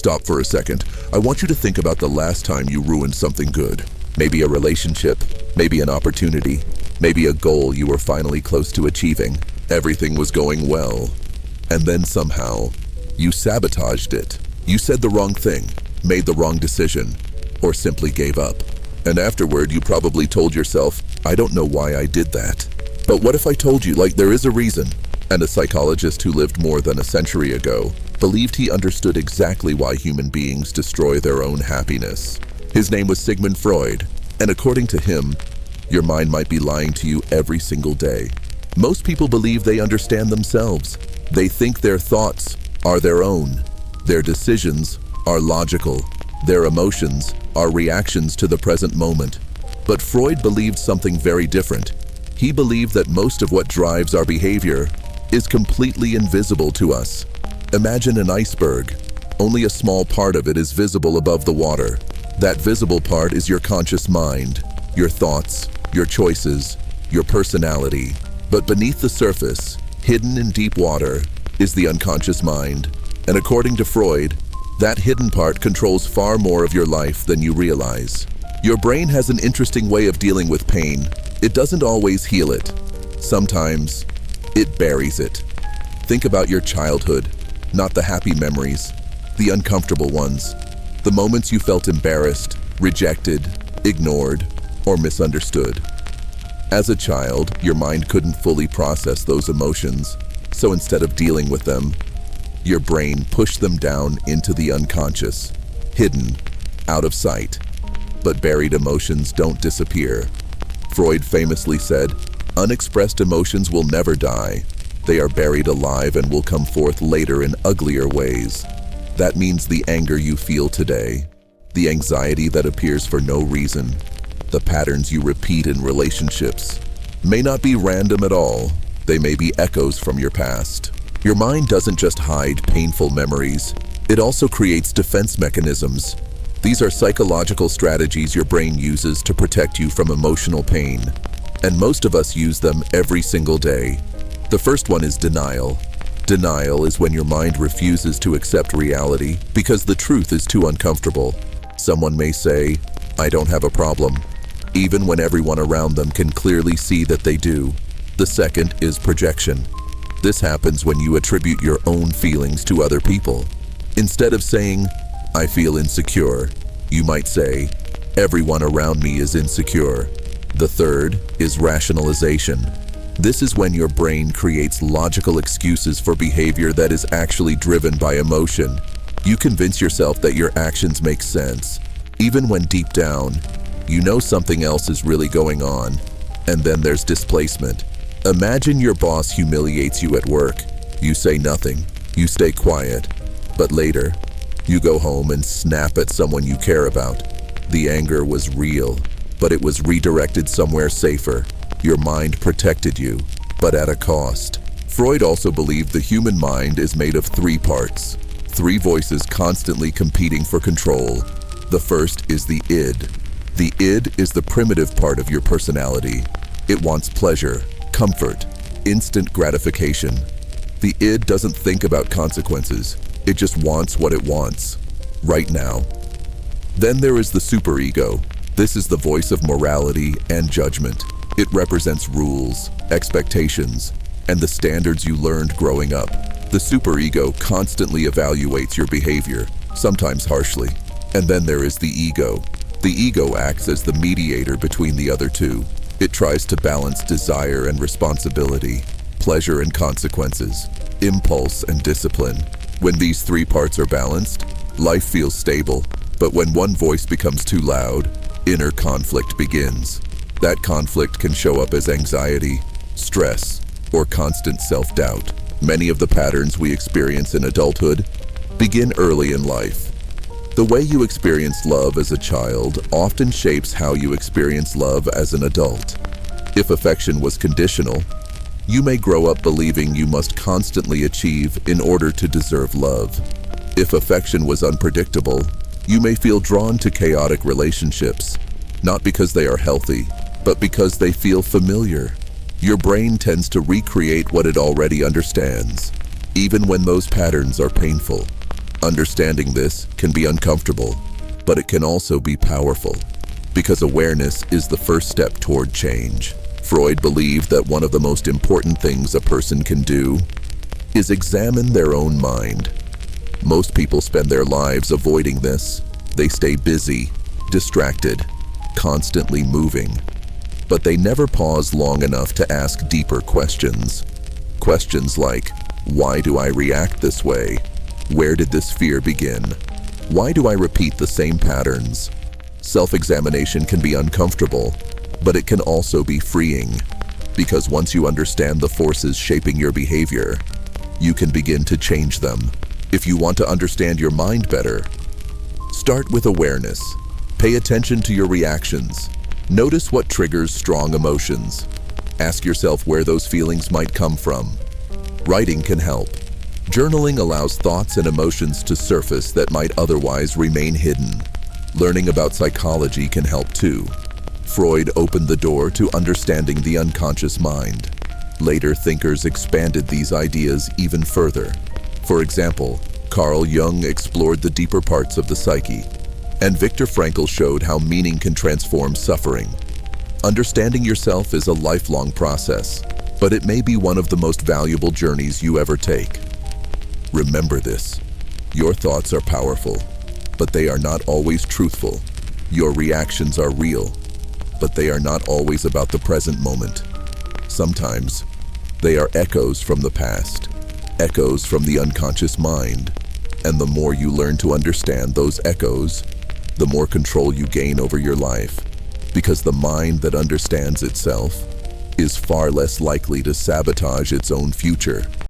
stop for a second. I want you to think about the last time you ruined something good. Maybe a relationship, maybe an opportunity, maybe a goal you were finally close to achieving. Everything was going well. And then somehow, you sabotaged it. You said the wrong thing, made the wrong decision, or simply gave up. And afterward, you probably told yourself, I don't know why I did that. But what if I told you, like, there is a reason? And a psychologist who lived more than a century ago believed he understood exactly why human beings destroy their own happiness. His name was Sigmund Freud, and according to him, your mind might be lying to you every single day. Most people believe they understand themselves. They think their thoughts are their own. Their decisions are logical. Their emotions are reactions to the present moment. But Freud believed something very different. He believed that most of what drives our behavior is completely invisible to us. Imagine an iceberg. Only a small part of it is visible above the water. That visible part is your conscious mind, your thoughts, your choices, your personality. But beneath the surface, hidden in deep water, is the unconscious mind. And according to Freud, that hidden part controls far more of your life than you realize. Your brain has an interesting way of dealing with pain. It doesn't always heal it. Sometimes, it buries it. Think about your childhood, not the happy memories, the uncomfortable ones, the moments you felt embarrassed, rejected, ignored, or misunderstood. As a child, your mind couldn't fully process those emotions, so instead of dealing with them, your brain pushed them down into the unconscious, hidden, out of sight. But buried emotions don't disappear. Freud famously said, "Unexpressed emotions will never die. They are buried alive and will come forth later in uglier ways." That means the anger you feel today, the anxiety that appears for no reason, the patterns you repeat in relationships, may not be random at all. They may be echoes from your past. Your mind doesn't just hide painful memories. It also creates defense mechanisms. These are psychological strategies your brain uses to protect you from emotional pain. And most of us use them every single day. The first one is denial. Denial is when your mind refuses to accept reality because the truth is too uncomfortable. Someone may say, "I don't have a problem," even when everyone around them can clearly see that they do. The second is projection. This happens when you attribute your own feelings to other people. Instead of saying, "I feel insecure," you might say, "Everyone around me is insecure." The third is rationalization. This is when your brain creates logical excuses for behavior that is actually driven by emotion. You convince yourself that your actions make sense, even when deep down, you know something else is really going on. And then there's displacement. Imagine your boss humiliates you at work. You say nothing, you stay quiet, but later, you go home and snap at someone you care about. The anger was real, but it was redirected somewhere safer. Your mind protected you, but at a cost. Freud also believed the human mind is made of three parts, three voices constantly competing for control. The first is the id. The id is the primitive part of your personality. It wants pleasure, comfort, instant gratification. The id doesn't think about consequences. It just wants what it wants, right now. Then there is the superego. This is the voice of morality and judgment. It represents rules, expectations, and the standards you learned growing up. The superego constantly evaluates your behavior, sometimes harshly. And then there is the ego. The ego acts as the mediator between the other two. It tries to balance desire and responsibility, pleasure and consequences, impulse and discipline. When these three parts are balanced, life feels stable. But when one voice becomes too loud, inner conflict begins. That conflict can show up as anxiety, stress, or constant self-doubt. Many of the patterns we experience in adulthood begin early in life. The way you experienced love as a child often shapes how you experience love as an adult. If affection was conditional, you may grow up believing you must constantly achieve in order to deserve love. If affection was unpredictable, you may feel drawn to chaotic relationships, not because they are healthy, but because they feel familiar. Your brain tends to recreate what it already understands, even when those patterns are painful. Understanding this can be uncomfortable, but it can also be powerful, because awareness is the first step toward change. Freud believed that one of the most important things a person can do is examine their own mind. Most people spend their lives avoiding this. They stay busy, distracted, constantly moving, but they never pause long enough to ask deeper questions. Questions like, why do I react this way? Where did this fear begin? Why do I repeat the same patterns? Self-examination can be uncomfortable, but it can also be freeing, because once you understand the forces shaping your behavior, you can begin to change them. If you want to understand your mind better, start with awareness. Pay attention to your reactions. Notice what triggers strong emotions. Ask yourself where those feelings might come from. Writing can help. Journaling allows thoughts and emotions to surface that might otherwise remain hidden. Learning about psychology can help too. Freud opened the door to understanding the unconscious mind. Later thinkers expanded these ideas even further. For example, Carl Jung explored the deeper parts of the psyche, and Viktor Frankl showed how meaning can transform suffering. Understanding yourself is a lifelong process, but it may be one of the most valuable journeys you ever take. Remember this: your thoughts are powerful, but they are not always truthful. Your reactions are real, but they are not always about the present moment. Sometimes, they are echoes from the past, echoes from the unconscious mind. And the more you learn to understand those echoes, the more control you gain over your life. Because the mind that understands itself is far less likely to sabotage its own future.